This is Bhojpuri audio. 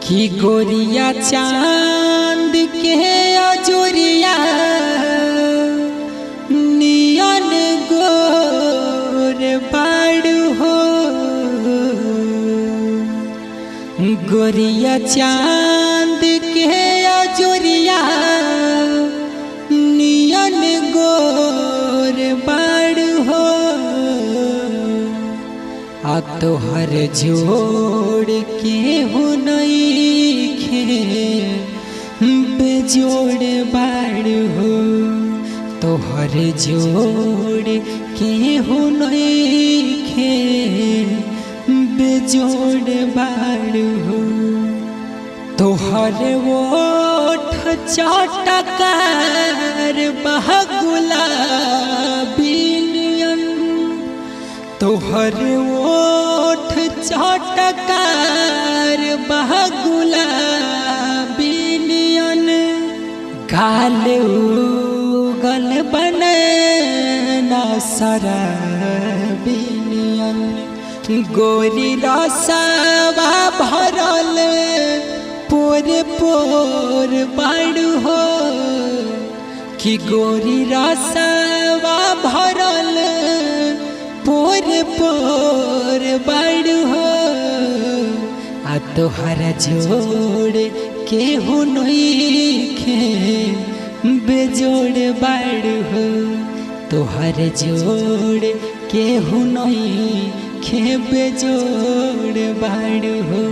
कि गोरिया चांद के अजोरिया नियन गोर बाड़ू हो। गोरिया चांद के अजोरिया नियन गोर बाड़ू हो। आ तोहर जोड़ के हो नइखे बेजोड़ बाड़ू हो। तोहर जोड़ के हो नइखे बेजोड़ बाड़ू हो। तोहर ओठ चटकार गुलाबी नियन। तोहर ओठ चटकार गुलाबी नियन। गाल उगल बनना शराबी नियन। गोरी रसवा भरल पोर पोर बाड़ू हो। कि गोरी रसवा भरल पोर पोर बाड़ू हो। आ तोहर जोड़ के हो नइखे बेजोड़ बाड़ू हो। तोहर जोड़ के हो नइखे बेजोड़ बाड़ू हो।